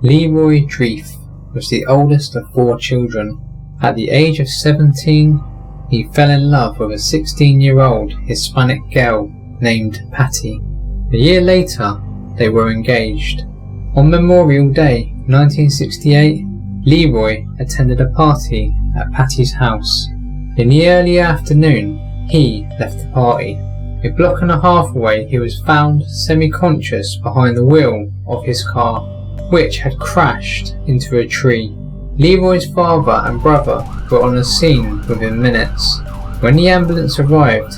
Leroy Truth was the oldest of 4 children. At the age of 17, he fell in love with a 16-year-old Hispanic girl named Patty. A year later, they were engaged. On Memorial Day 1968, Leroy attended a party at Patty's house. In the early afternoon, he left the party. A block and a half away, he was found semi-conscious behind the wheel of his car, which had crashed into a tree. Leroy's father and brother were on the scene within minutes. When the ambulance arrived,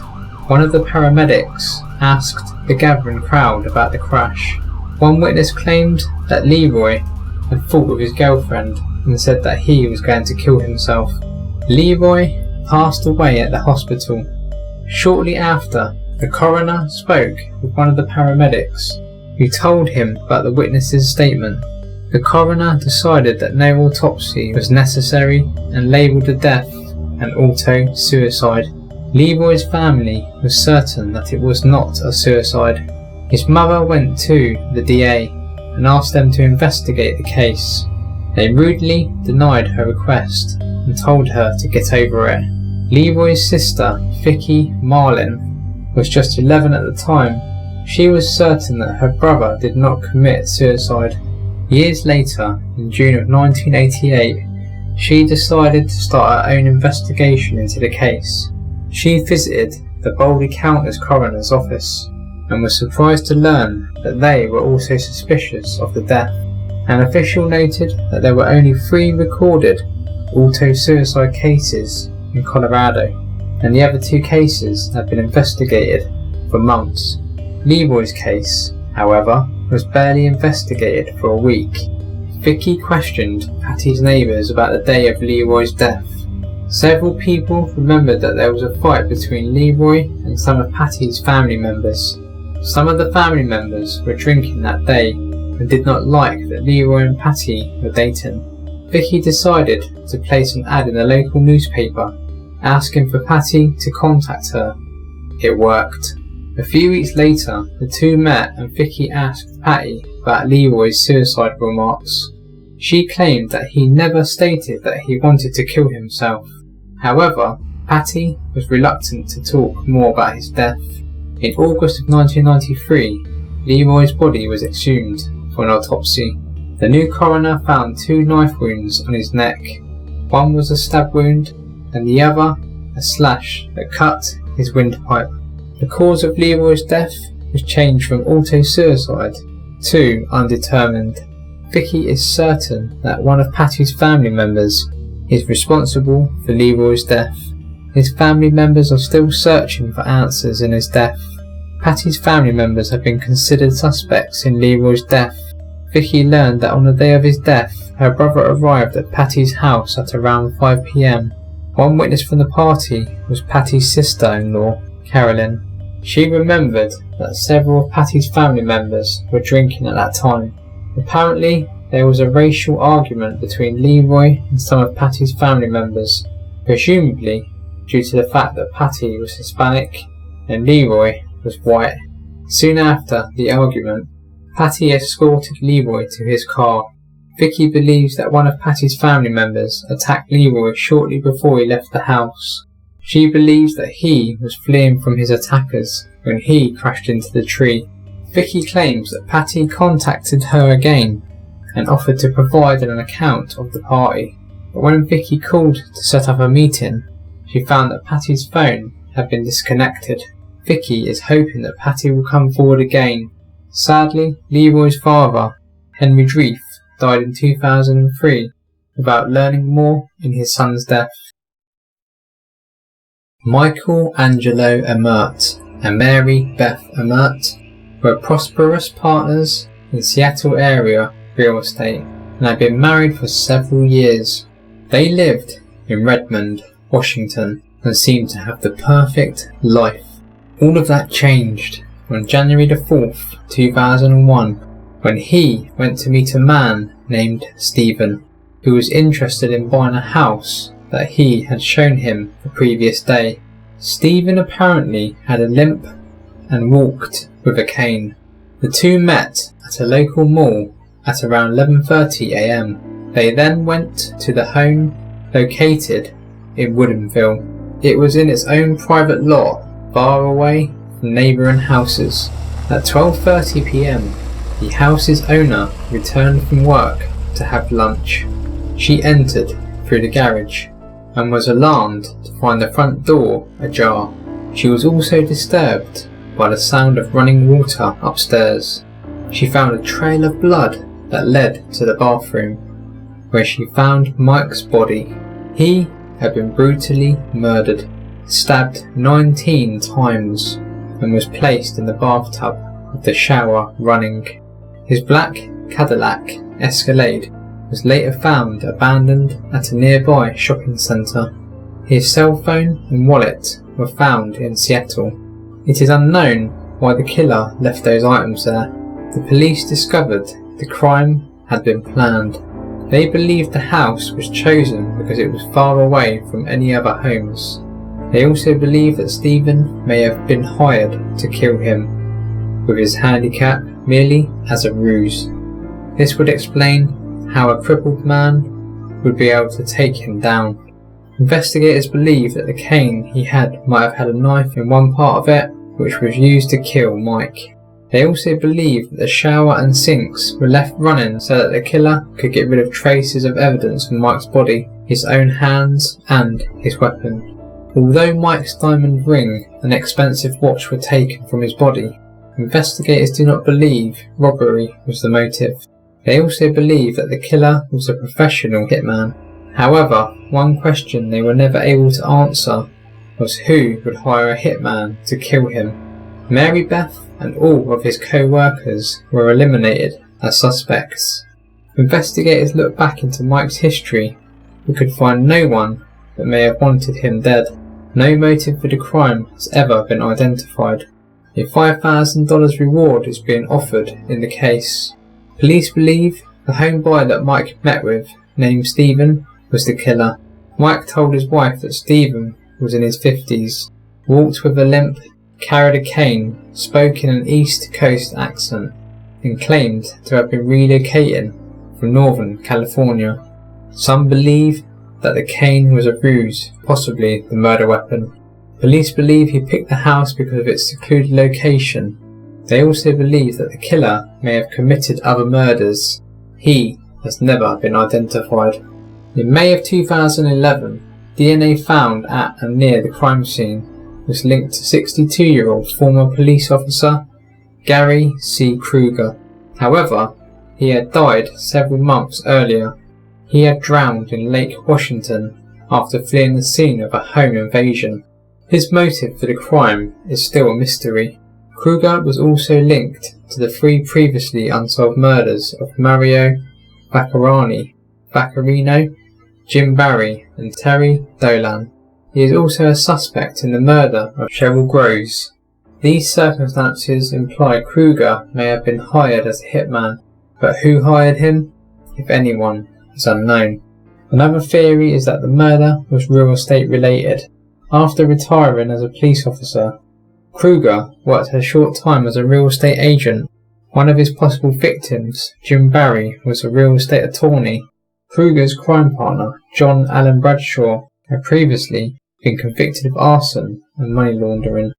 one of the paramedics asked the gathering crowd about the crash. One witness claimed that Leroy had fought with his girlfriend and said that he was going to kill himself. Leroy passed away at the hospital. Shortly after, the coroner spoke with one of the paramedics, who told him about the witness's statement. The coroner decided that no autopsy was necessary and labelled the death an auto-suicide. Leroy's family was certain that it was not a suicide. His mother went to the DA and asked them to investigate the case. They rudely denied her request and told her to get over it. Leroy's sister, Vicky Marlin, was just 11 at the time. She was certain that her brother did not commit suicide. Years later, in June of 1988, she decided to start her own investigation into the case. She visited the Boulder County Coroner's office and was surprised to learn that they were also suspicious of the death. An official noted that there were only 3 recorded auto-suicide cases in Colorado, and the other 2 cases had been investigated for months. Leroy's case, however, was barely investigated for a week. Vicky questioned Patty's neighbours about the day of Leroy's death. Several people remembered that there was a fight between Leroy and some of Patty's family members. Some of the family members were drinking that day and did not like that Leroy and Patty were dating. Vicky decided to place an ad in a local newspaper asking for Patty to contact her. It worked. A few weeks later, the two met and Vicky asked Patty about Leroy's suicide remarks. She claimed that he never stated that he wanted to kill himself. However, Patty was reluctant to talk more about his death. In August of 1993, Leroy's body was exhumed for an autopsy. The new coroner found 2 knife wounds on his neck. One was a stab wound and the other a slash that cut his windpipe. The cause of Leroy's death was changed from auto-suicide to undetermined. Vicky is certain that one of Patty's family members is responsible for Leroy's death. His family members are still searching for answers in his death. Patty's family members have been considered suspects in Leroy's death. Vicky learned that on the day of his death, her brother arrived at Patty's house at around 5 p.m. One witness from the party was Patty's sister-in-law, Carolyn. She remembered that several of Patty's family members were drinking at that time. Apparently, there was a racial argument between Leroy and some of Patty's family members, presumably due to the fact that Patty was Hispanic and Leroy was white. Soon after the argument, Patty escorted Leroy to his car. Vicky believes that one of Patty's family members attacked Leroy shortly before he left the house. She believes that he was fleeing from his attackers when he crashed into the tree. Vicky claims that Patty contacted her again and offered to provide an account of the party, but when Vicky called to set up a meeting, she found that Patty's phone had been disconnected. Vicky is hoping that Patty will come forward again. Sadly, Leroy's father, Henry Truth, died in 2003 without learning more in his son's death. Michael Angelo Emert and Mary Beth Emert were prosperous partners in Seattle area real estate and had been married for several years. They lived in Redmond, Washington and seemed to have the perfect life. All of that changed on January the 4th, 2001, when he went to meet a man named Stephen, who was interested in buying a house that he had shown him the previous day. Stephen apparently had a limp and walked with a cane. The two met at a local mall at around 11:30 am. They then went to the home located in Woodinville. It was in its own private lot, far away from neighbouring houses. At 12:30 pm, the house's owner returned from work to have lunch. She entered through the garage and was alarmed to find the front door ajar. She was also disturbed by the sound of running water upstairs. She found a trail of blood that led to the bathroom, where she found Mike's body. He had been brutally murdered, stabbed 19 times, and was placed in the bathtub with the shower running. His black Cadillac Escalade was later found abandoned at a nearby shopping centre. His cell phone and wallet were found in Seattle. It is unknown why the killer left those items there. The police discovered the crime had been planned. They believed the house was chosen because it was far away from any other homes. They also believe that Stephen may have been hired to kill him, with his handicap merely as a ruse. This would explain how a crippled man would be able to take him down. Investigators believe that the cane he had might have had a knife in one part of it, which was used to kill Mike. They also believe that the shower and sinks were left running so that the killer could get rid of traces of evidence from Mike's body, his own hands and his weapon. Although Mike's diamond ring and expensive watch were taken from his body, investigators do not believe robbery was the motive. They also believe that the killer was a professional hitman. However, one question they were never able to answer was who would hire a hitman to kill him. Mary Beth and all of his co-workers were eliminated as suspects. Investigators looked back into Mike's history but could find no one that may have wanted him dead. No motive for the crime has ever been identified. A $5,000 reward is being offered in the case. Police believe the home buyer that Mike met with, named Stephen, was the killer. Mike told his wife that Stephen was in his 50s, walked with a limp, carried a cane, spoke in an East Coast accent, and claimed to have been relocating from Northern California. Some believe that the cane was a ruse, possibly the murder weapon. Police believe he picked the house because of its secluded location. They also believe that the killer may have committed other murders. He has never been identified. In May of 2011, DNA found at and near the crime scene was linked to 62-year-old former police officer Gary C. Kruger. However, he had died several months earlier. He had drowned in Lake Washington after fleeing the scene of a home invasion. His motive for the crime is still a mystery. Kruger was also linked to the 3 previously unsolved murders of Mario Vaccarino, Jim Barry and Terry Dolan. He is also a suspect in the murder of Cheryl Groves. These circumstances imply Kruger may have been hired as a hitman, but who hired him, if anyone, is unknown. Another theory is that the murder was real estate related. After retiring as a police officer, Kruger worked a short time as a real estate agent. One of his possible victims, Jim Barry, was a real estate attorney. Kruger's crime partner, John Allen Bradshaw, had previously been convicted of arson and money laundering.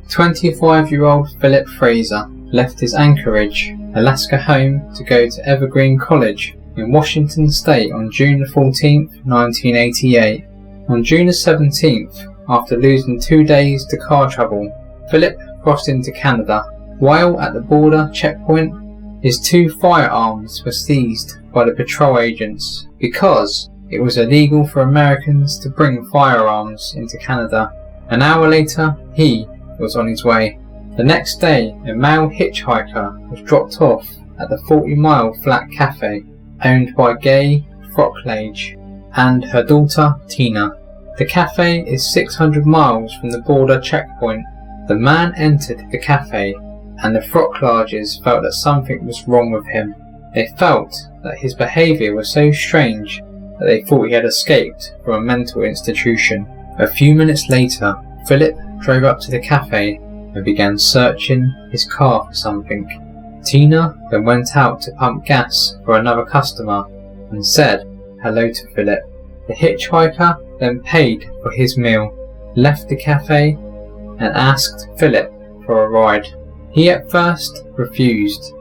25-year-old Philip Fraser left his Anchorage, Alaska home to go to Evergreen College in Washington State on June 14, 1988. On June 17th, after losing 2 days to car trouble, Philip crossed into Canada. While at the border checkpoint, his 2 firearms were seized by the patrol agents because it was illegal for Americans to bring firearms into Canada. An hour later, he was on his way. The next day, a male hitchhiker was dropped off at the 40 Mile Flat Cafe, owned by Gay Frocklage and her daughter Tina. The cafe is 600 miles from the border checkpoint. The man entered the cafe, and the Frocklages felt that something was wrong with him. They felt that his behaviour was so strange that they thought he had escaped from a mental institution. A few minutes later, Philip drove up to the cafe and began searching his car for something. Tina then went out to pump gas for another customer and said hello to Philip. The hitchhiker then paid for his meal, left the cafe and asked Philip for a ride. He at first refused,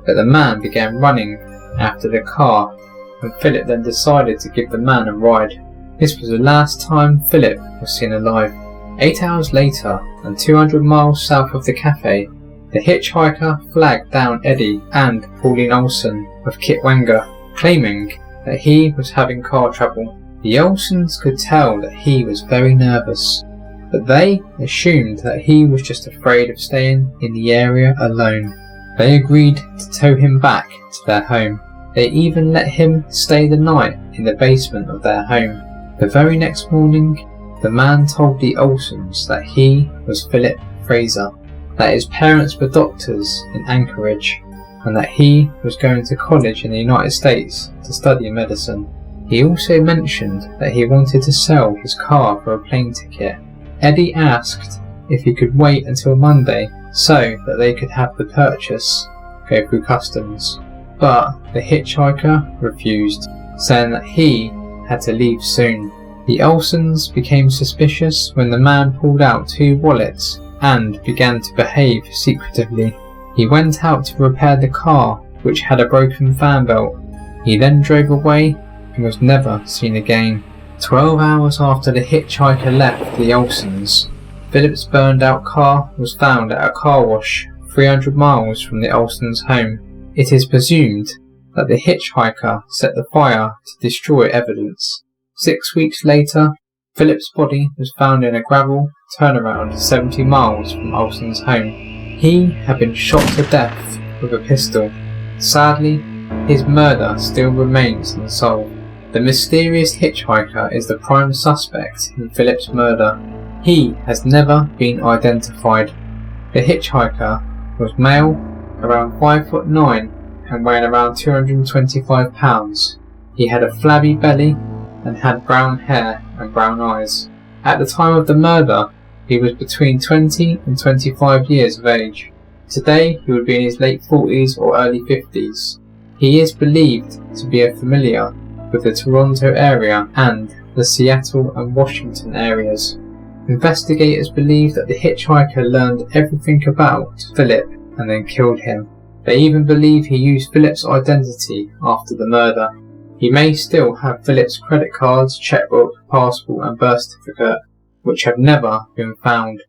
but the man began running after the car and Philip then decided to give the man a ride. This was the last time Philip was seen alive. 8 hours later, and 200 miles south of the cafe, the hitchhiker flagged down Eddie and Pauline Olsen of Kitwanger, claiming that he was having car trouble. The Olsens could tell that he was very nervous, but they assumed that he was just afraid of staying in the area alone. They agreed to tow him back to their home. They even let him stay the night in the basement of their home. The very next morning, the man told the Olsens that he was Philip Fraser, that his parents were doctors in Anchorage, and that he was going to college in the United States to study medicine. He also mentioned that he wanted to sell his car for a plane ticket. Eddie asked if he could wait until Monday so that they could have the purchase go through customs, but the hitchhiker refused, saying that he had to leave soon. The Olsens became suspicious when the man pulled out 2 wallets and began to behave secretively. He went out to repair the car, which had a broken fan belt. He then drove away and was never seen again. 12 hours after the hitchhiker left the Olsens, Philip's burned out car was found at a car wash 300 miles from the Olsens' home. It is presumed that the hitchhiker set the fire to destroy evidence. 6 weeks later, Philip's body was found in a gravel turnaround 70 miles from Olsen's home. He had been shot to death with a pistol. Sadly, his murder still remains unsolved. The mysterious hitchhiker is the prime suspect in Philip's murder. He has never been identified. The hitchhiker was male, around 5'9" and weighing around 225 pounds. He had a flabby belly and had brown hair and brown eyes. At the time of the murder, he was between 20 and 25 years of age. Today, he would be in his late 40s or early 50s. He is believed to be a familiar with the Toronto area and the Seattle and Washington areas. Investigators believe that the hitchhiker learned everything about Philip and then killed him. They even believe he used Philip's identity after the murder. He may still have Philip's credit cards, checkbook, passport and birth certificate, which have never been found.